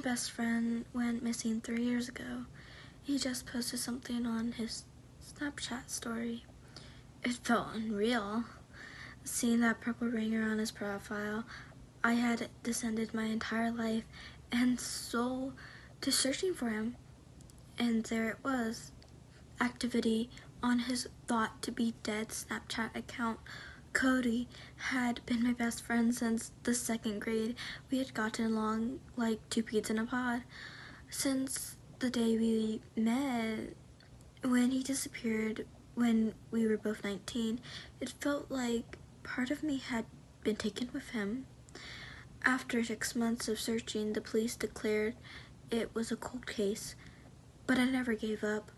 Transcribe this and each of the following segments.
best friend went missing 3 years ago. He just posted something on his Snapchat story. It felt unreal. Seeing that purple ring around his profile, I had descended my entire life and soul to searching for him. And there it was. Activity on his thought to be dead Snapchat account. Cody had been my best friend since the 2nd grade. We had gotten along like two peas in a pod. Since the day we met, when he disappeared when we were both 19, it felt like part of me had been taken with him. After 6 months of searching, the police declared it was a cold case, but I never gave up.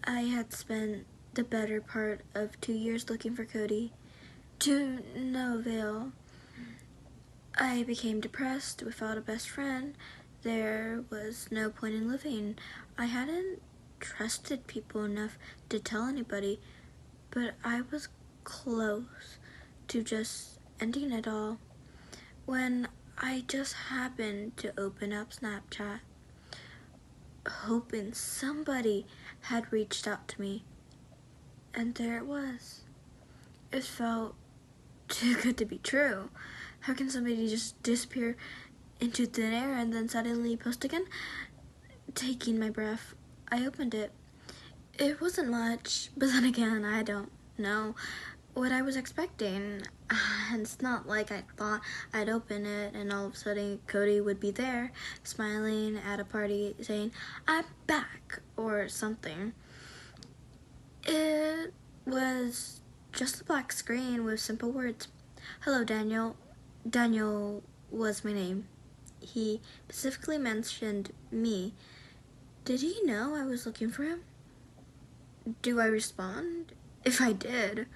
I had spent the better part of 2 years looking for Cody, to no avail. I became depressed without a best friend. There was no point in living. I hadn't trusted people enough to tell anybody, but I was close to just ending it all when I just happened to open up Snapchat, hoping somebody had reached out to me, and there it was. It felt too good to be true. How can somebody just disappear into thin air and then suddenly post again? Taking my breath, I opened it. It wasn't much, but then again, I don't know what I was expecting. And it's not like I thought I'd open it and all of a sudden Cody would be there, smiling at a party saying, "I'm back," or something. It was just a black screen with simple words. "Hello, Daniel." Daniel was my name. He specifically mentioned me. Did he know I was looking for him? Do I respond? If I did,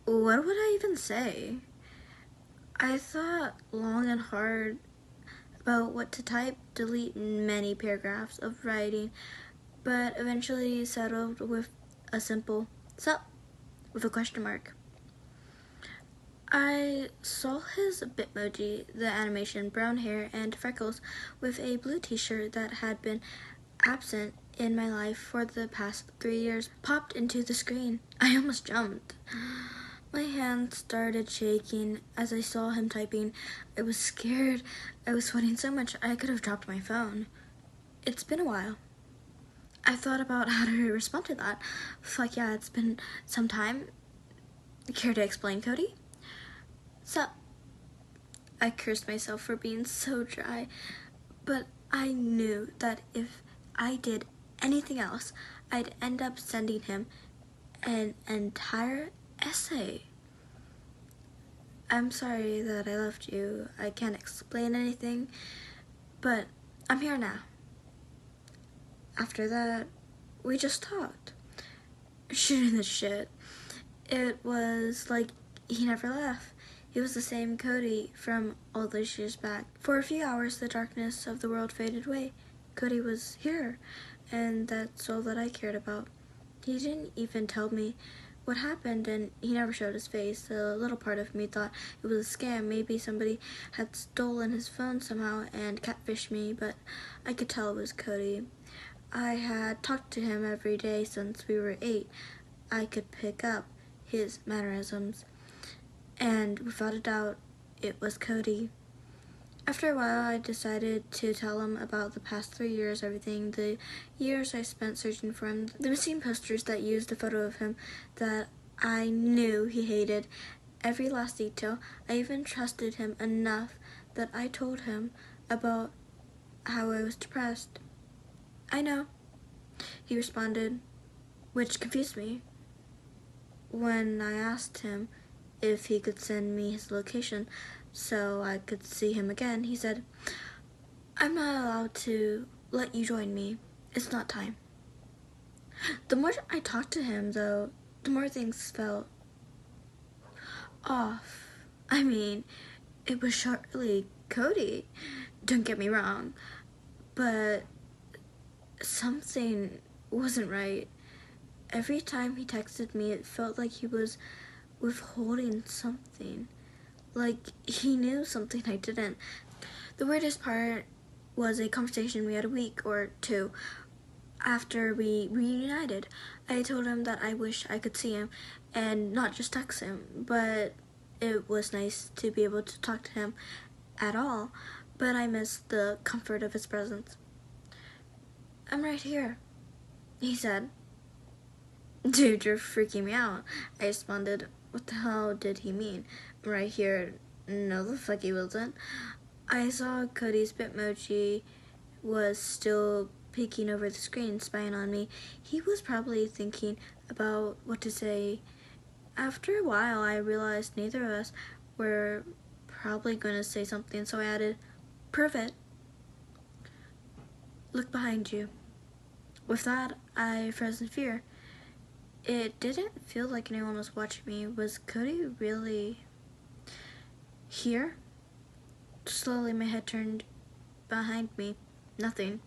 what would I even say? I thought long and hard about what to type, delete many paragraphs of writing, but eventually settled with a simple "sup" with a question mark. I saw his Bitmoji, the animation, brown hair and freckles, with a blue t-shirt that had been absent in my life for the past 3 years, popped into the screen. I almost jumped. My hands started shaking as I saw him typing. I was scared. I was sweating so much I could have dropped my phone. It's been a while. I thought about how to respond to that. Fuck yeah, it's been some time. Care to explain, Cody? Sup? I cursed myself for being so dry, but I knew that if I did anything else, I'd end up sending him an entire essay. I'm sorry that I left you. I can't explain anything, but I'm here now. After that, we just talked, shooting the shit. It was like he never left. He was the same Cody from all those years back. For a few hours, the darkness of the world faded away. Cody was here, and that's all that I cared about. He didn't even tell me what happened, and he never showed his face. A little part of me thought it was a scam. Maybe somebody had stolen his phone somehow and catfished me, but I could tell it was Cody. I had talked to him every day since we were 8. I could pick up his mannerisms, and without a doubt, it was Cody. After a while, I decided to tell him about the past 3 years, everything, the years I spent searching for him, the missing posters that used a photo of him that I knew he hated, every last detail. I even trusted him enough that I told him about how I was depressed. "I know," he responded, which confused me. When I asked him if he could send me his location so I could see him again, he said, "I'm not allowed to let you join me. It's not time." The more I talked to him, though, the more things felt off. I mean, it was surely Cody, don't get me wrong, but something wasn't right. Every time he texted me, it felt like he was withholding something. Like he knew something I didn't. The weirdest part was a conversation we had a week or two after we reunited. I told him that I wish I could see him and not just text him, but it was nice to be able to talk to him at all, but I missed the comfort of his presence. "I'm right here," he said. "Dude, you're freaking me out," I responded. What the hell did he mean? "I'm right here." No, the fuck he wasn't. I saw Cody's Bitmoji was still peeking over the screen, spying on me. He was probably thinking about what to say. After a while, I realized neither of us were probably going to say something, so I added, "Prove it." "Look behind you." With that, I froze in fear. It didn't feel like anyone was watching me. Was Cody really here? Slowly, my head turned behind me. Nothing.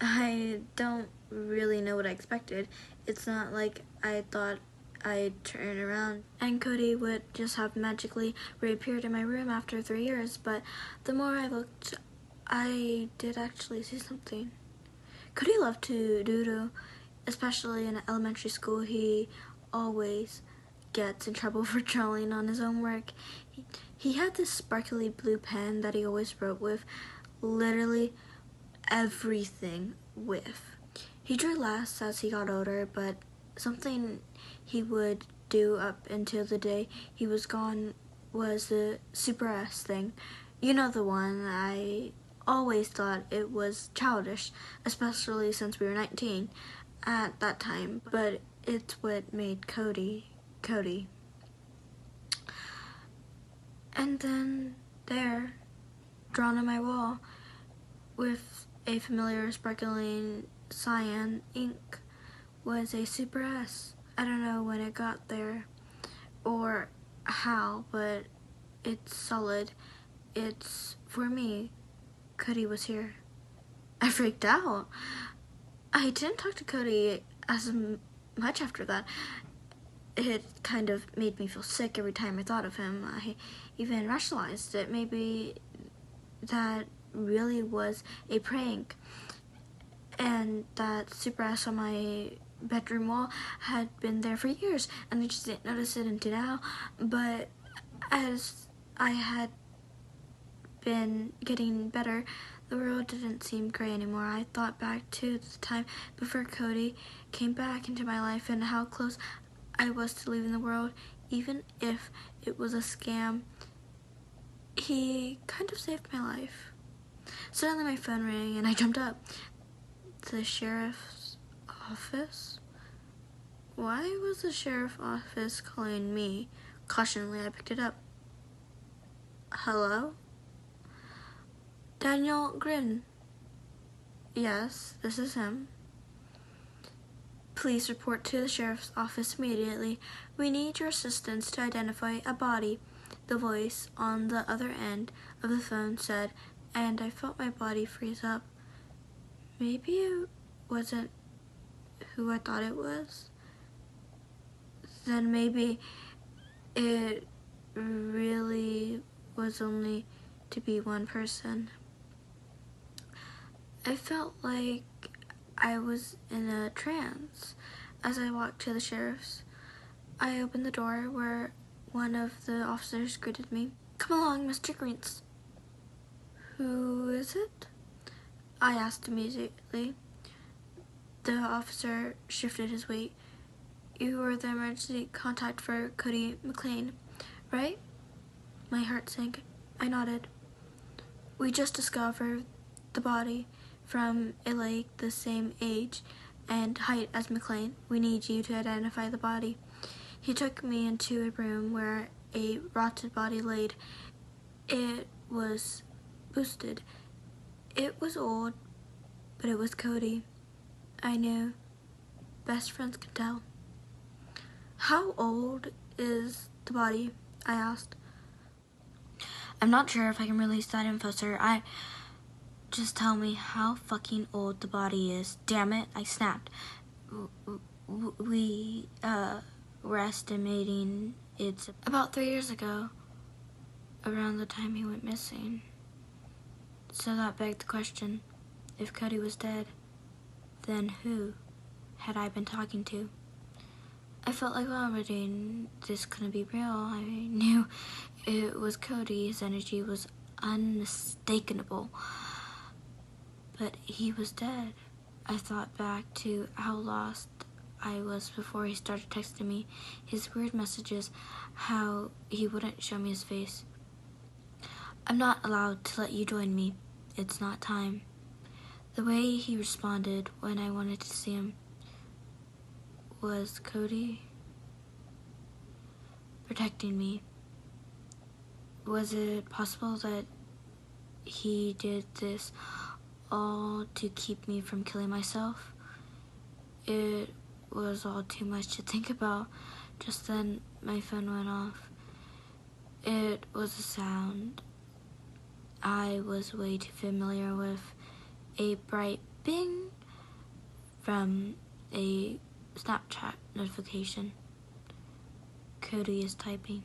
I don't really know what I expected. It's not like I thought I'd turn around and Cody would just have magically reappeared in my room after 3 years, but the more I looked, I did actually see something. Cody loved to doodle, especially in elementary school. He always gets in trouble for drawing on his own work. He had this sparkly blue pen that he always wrote with, literally everything with. He drew less as he got older, but something he would do up until the day he was gone was the Super S thing. You know, the one. I always thought it was childish, especially since we were 19 at that time, but it's what made Cody. And then there, drawn on my wall with a familiar sparkling cyan ink, was a Super S. I don't know when it got there or how, but it's solid. It's for me. Cody was here. I freaked out. I didn't talk to Cody as much after that. It kind of made me feel sick every time I thought of him. I even rationalized it. Maybe that really was a prank, and that Super S on my bedroom wall had been there for years, and I just didn't notice it until now. But as I had been getting better, the world didn't seem gray anymore. I thought back to the time before Cody came back into my life and how close I was to leaving the world, even if it was a scam. He kind of saved my life. Suddenly my phone rang and I jumped up. The sheriff's office? Why was the sheriff's office calling me? Cautiously, I picked it up. "Hello?" "Daniel Grin." "Yes, this is him." "Please report to the sheriff's office immediately. We need your assistance to identify a body," the voice on the other end of the phone said, and I felt my body freeze up. Maybe it wasn't who I thought it was. Then maybe it really was only to be one person. I felt like I was in a trance as I walked to the sheriff's. I opened the door where one of the officers greeted me. "Come along, Mr. Greens." "Who is it?" I asked immediately. The officer shifted his weight. "You were the emergency contact for Cody McLean, right?" My heart sank. I nodded. "We just discovered the body from a lake the same age and height as McLean. We need you to identify the body." He took me into a room where a rotted body laid. It was boosted. It was old, but it was Cody. I knew. Best friends could tell. "How old is the body?" I asked. "I'm not sure if I can release that info, sir. Just tell me how fucking old the body is." "Damn it," I snapped. We were estimating it's about 3 years ago, around the time he went missing." So that begged the question, if Cody was dead, then who had I been talking to? I felt like vomiting. This couldn't be real. I knew it was Cody. His energy was unmistakable. But he was dead. I thought back to how lost I was before he started texting me his weird messages, how he wouldn't show me his face. I'm not allowed to let you join me. It's not time. The way he responded when I wanted to see him. Was Cody protecting me? Was it possible that he did this all to keep me from killing myself? It was all too much to think about. Just then, my phone went off. It was a sound I was way too familiar with. A bright bing from a Snapchat notification. Cody is typing.